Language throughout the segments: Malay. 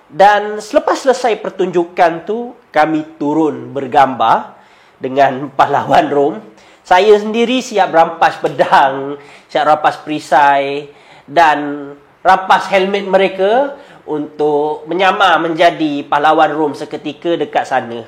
Dan selepas selesai pertunjukan tu, kami turun bergambar dengan pahlawan Rom. Saya sendiri siap rampas pedang, siap rampas perisai dan rampas helmet mereka untuk menyamar menjadi pahlawan Rom seketika dekat sana.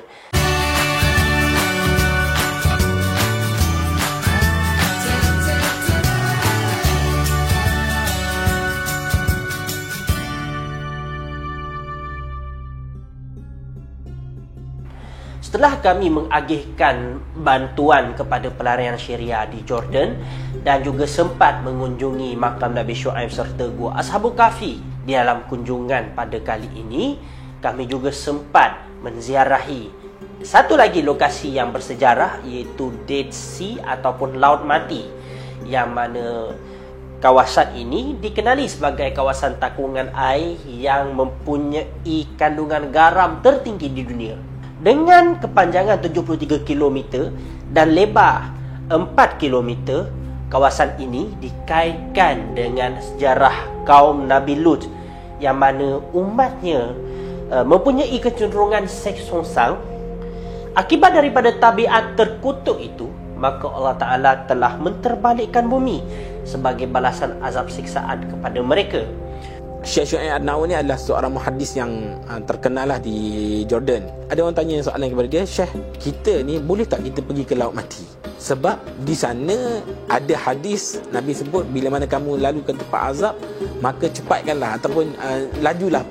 Setelah kami mengagihkan bantuan kepada pelarian Syariah di Jordan dan juga sempat mengunjungi makam Nabi Syuaib serta Gua Ashabul Kahfi, di dalam kunjungan pada kali ini kami juga sempat menziarahi satu lagi lokasi yang bersejarah, iaitu Dead Sea ataupun Laut Mati, yang mana kawasan ini dikenali sebagai kawasan takungan air yang mempunyai kandungan garam tertinggi di dunia. Dengan kepanjangan 73 km dan lebar 4 km, kawasan ini dikaitkan dengan sejarah kaum Nabi Lut, yang mana umatnya mempunyai kecenderungan seks songsang. Akibat daripada tabiat terkutuk itu, maka Allah Ta'ala telah menterbalikkan bumi sebagai balasan azab siksaan kepada mereka. Syekh Syuaib Ad-Nawawi ni adalah seorang muhaddis yang terkenal lah di Jordan. Ada orang tanya soalan kepada dia, Syekh, kita ni boleh tak kita pergi ke Laut Mati? Sebab di sana ada hadis Nabi sebut, bila mana kamu lalu ke tempat azab, maka cepatkanlah ataupun lajulah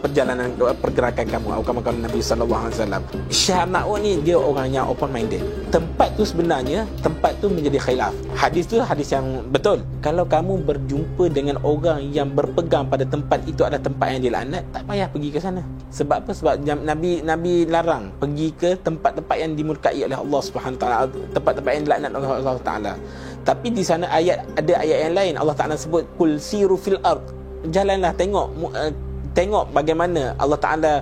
pergerakan kamu. Atau Nabi SAW. Syekh Ad-Nawawi ni dia orang yang open minded. Tempat tu sebenarnya, tempat tu menjadi khilaf. Hadis tu hadis yang betul. Kalau kamu berjumpa dengan orang yang berpegang pada tempat itu adalah tempat yang dilaknat, tak payah pergi ke sana. Sebab apa? Sebab Nabi larang pergi ke tempat-tempat yang dimurkai oleh Allah Subhanahu Taala, tempat-tempat yang dilaknat oleh Allah Taala. Tapi di sana ada ayat yang lain. Allah Taala sebut kul siru fil ard. Jalanlah, tengok bagaimana Allah Taala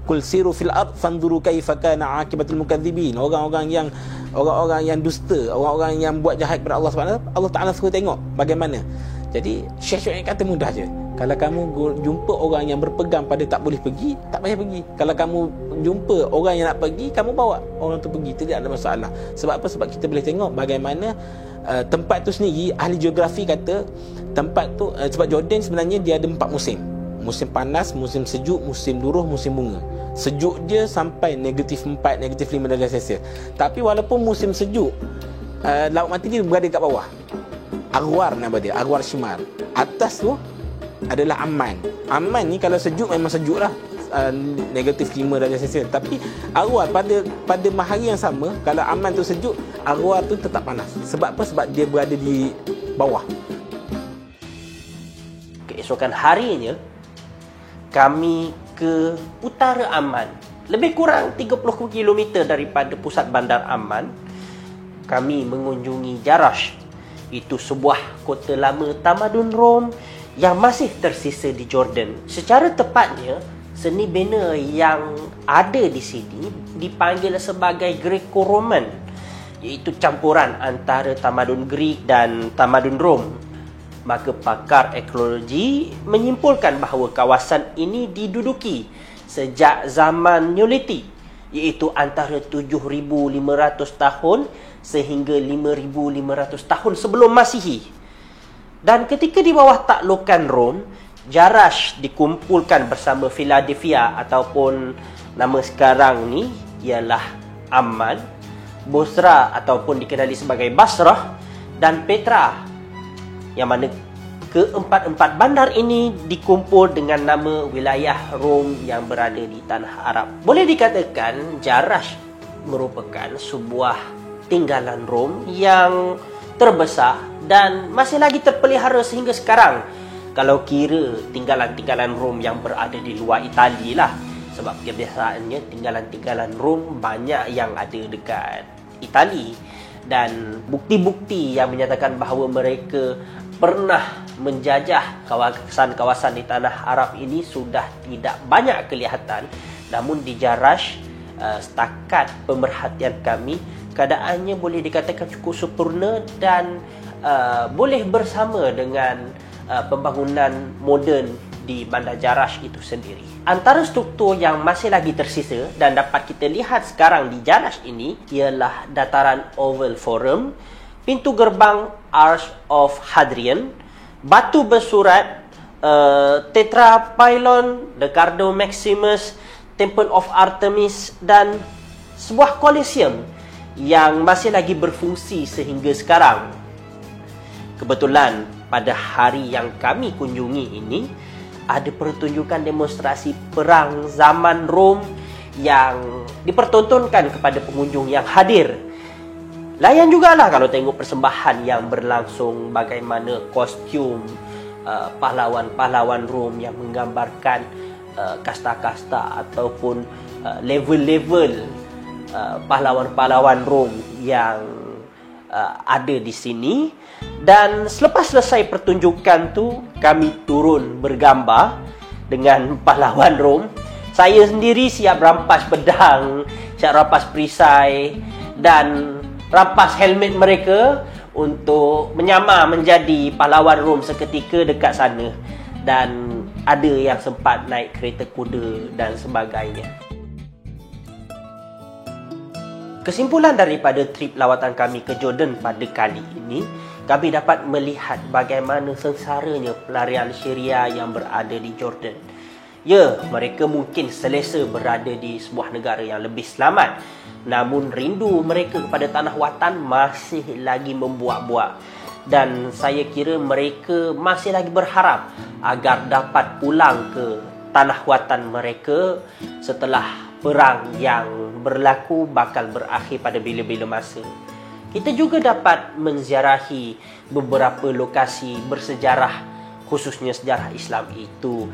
kul siru fil ard fanzuru kaifa kana aqibatul mukadzibin. Orang-orang yang dusta, orang-orang yang buat jahat kepada Allah Subhanahu Taala, Allah Taala suruh tengok bagaimana. Jadi Syekh Syuaib kata mudah je. Kalau kamu jumpa orang yang berpegang pada tak boleh pergi, tak payah pergi. Kalau kamu jumpa orang yang nak pergi, kamu bawa orang tu pergi, tidak ada masalah. Sebab apa? Sebab kita boleh tengok bagaimana tempat tu sendiri. Ahli geografi kata tempat tu, sebab Jordan sebenarnya dia ada 4 musim. Musim panas, musim sejuk, musim luruh, musim bunga. Sejuk dia sampai -4, -5 darjah Celsius. Tapi walaupun musim sejuk, Laut Mati dia berada kat bawah. Arwar nama dia, Arwar Shimar. Atas tu adalah Amman. Amman ni kalau sejuk memang sejuk lah, -5 darjah Celsius. Tapi Arwar pada hari yang sama, kalau Amman tu sejuk, Arwar tu tetap panas. Sebab apa? Sebab dia berada di bawah. Keesokan harinya kami ke utara Amman, lebih kurang 30 km daripada pusat bandar Amman. Kami mengunjungi Jarash. Itu sebuah kota lama tamadun Rom yang masih tersisa di Jordan. Secara tepatnya, seni bina yang ada di sini dipanggil sebagai Greco-Roman, iaitu campuran antara tamadun Greek dan tamadun Rom. Maka pakar arkeologi menyimpulkan bahawa kawasan ini diduduki sejak zaman Neolitik, iaitu antara 7,500 tahun sehingga 5,500 tahun sebelum Masihi. Dan ketika di bawah taklukan Rom, Jarash dikumpulkan bersama Philadelphia ataupun nama sekarang ni ialah Amman, Bosra ataupun dikenali sebagai Basrah, dan Petra, yang mana keempat-empat bandar ini dikumpul dengan nama wilayah Rom yang berada di tanah Arab. Boleh dikatakan Jarash merupakan sebuah tinggalan Rom yang terbesar dan masih lagi terpelihara sehingga sekarang, kalau kira tinggalan-tinggalan Rom yang berada di luar Itali lah. Sebab kebiasaannya tinggalan-tinggalan Rom banyak yang ada dekat Itali, dan bukti-bukti yang menyatakan bahawa mereka pernah menjajah kawasan-kawasan di tanah Arab ini sudah tidak banyak kelihatan. Namun di Jarash, setakat pemerhatian kami, keadaannya boleh dikatakan cukup sempurna dan boleh bersama dengan pembangunan moden di Bandar Jerash itu sendiri. Antara struktur yang masih lagi tersisa dan dapat kita lihat sekarang di Jerash ini ialah dataran Oval Forum, pintu gerbang Arch of Hadrian, batu bersurat, Tetra Pylon, The Cardo Maximus, Temple of Artemis dan sebuah Colosseum yang masih lagi berfungsi sehingga sekarang. Kebetulan pada hari yang kami kunjungi ini ada pertunjukan demonstrasi perang zaman Rom yang dipertontonkan kepada pengunjung yang hadir. Layan jugalah kalau tengok persembahan yang berlangsung, bagaimana kostum pahlawan-pahlawan Rom yang menggambarkan kasta-kasta ataupun level-level pahlawan-pahlawan Rom yang ada di sini. Dan selepas selesai pertunjukan tu, kami turun bergambar dengan pahlawan Rom. Saya sendiri siap rampas pedang, siap rampas perisai dan rampas helmet mereka untuk menyamar menjadi pahlawan Rom seketika dekat sana. Dan ada yang sempat naik kereta kuda dan sebagainya. Kesimpulan daripada trip lawatan kami ke Jordan pada kali ini, kami dapat melihat bagaimana sengsaranya pelarian Syria yang berada di Jordan. Ya, mereka mungkin selesa berada di sebuah negara yang lebih selamat, namun rindu mereka kepada tanah watan masih lagi membuak-buak. Dan saya kira mereka masih lagi berharap agar dapat pulang ke tanah watan mereka setelah perang yang berlaku bakal berakhir pada bila-bila masa. Kita juga dapat menziarahi beberapa lokasi bersejarah, khususnya sejarah Islam itu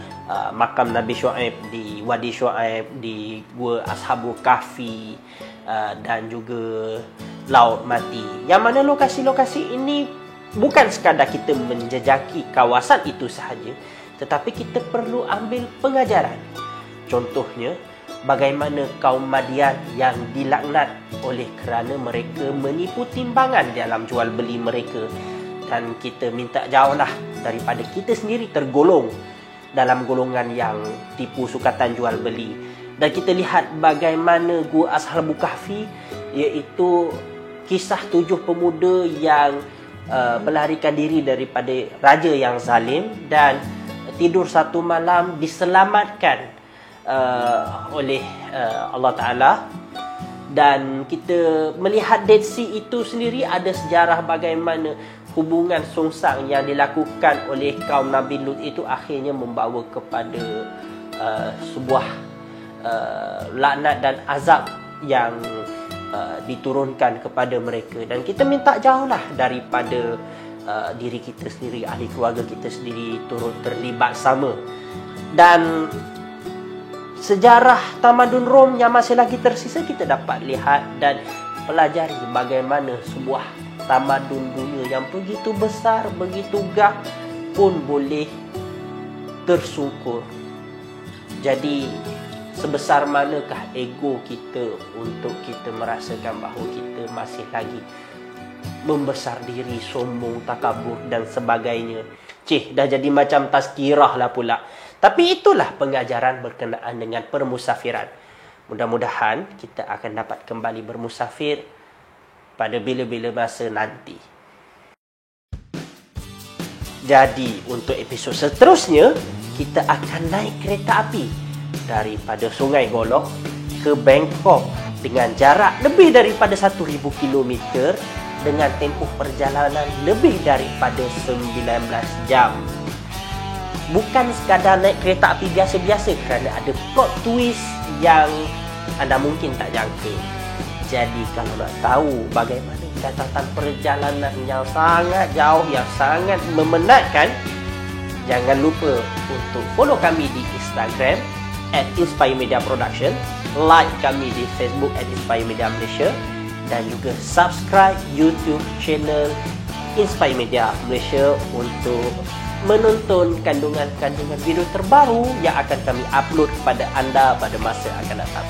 makam Nabi Shu'aib di Wadi Shu'aib, di Gua Ashabul Kahfi dan juga Laut Mati. Yang mana lokasi-lokasi ini bukan sekadar kita menjejaki kawasan itu sahaja, tetapi kita perlu ambil pengajaran. Contohnya, bagaimana kaum Madian yang dilaknat oleh kerana mereka menipu timbangan dalam jual beli mereka. Dan kita minta jauhlah daripada kita sendiri tergolong dalam golongan yang tipu sukatan jual beli. Dan kita lihat bagaimana Gua Ashabul Kahfi, iaitu kisah 7 pemuda yang melarikan diri daripada raja yang zalim dan tidur satu malam diselamatkan oleh Allah Ta'ala. Dan kita melihat Dead Sea itu sendiri ada sejarah bagaimana hubungan songsang yang dilakukan oleh kaum Nabi Lut itu akhirnya membawa kepada sebuah laknat dan azab yang diturunkan kepada mereka. Dan kita minta jauhlah daripada diri kita sendiri, ahli keluarga kita sendiri turut terlibat sama. Dan sejarah tamadun Rom yang masih lagi tersisa kita dapat lihat dan pelajari bagaimana sebuah tamadun dunia yang begitu besar, begitu gah pun boleh tersungkur. Jadi sebesar manakah ego kita untuk kita merasakan bahawa kita masih lagi membesar diri, sombong, takabur dan sebagainya. Dah jadi macam tazkirah lah pula. Tapi itulah pengajaran berkenaan dengan permusafiran. Mudah-mudahan kita akan dapat kembali bermusafir pada bila-bila masa nanti. Jadi untuk episod seterusnya, kita akan naik kereta api daripada Sungai Golok ke Bangkok dengan jarak lebih daripada 1,000 km dengan tempoh perjalanan lebih daripada 19 jam. Bukan sekadar naik kereta api biasa-biasa kerana ada plot twist yang anda mungkin tak jangka. Jadi kalau nak tahu bagaimana catatan perjalanan yang sangat jauh, yang sangat memenatkan, jangan lupa untuk follow kami di Instagram @InspireMediaProduction, like kami di Facebook @InspireMediaMalaysia dan juga subscribe YouTube channel Inspire Media Malaysia untuk menonton kandungan-kandungan video terbaru yang akan kami upload kepada anda pada masa akan datang.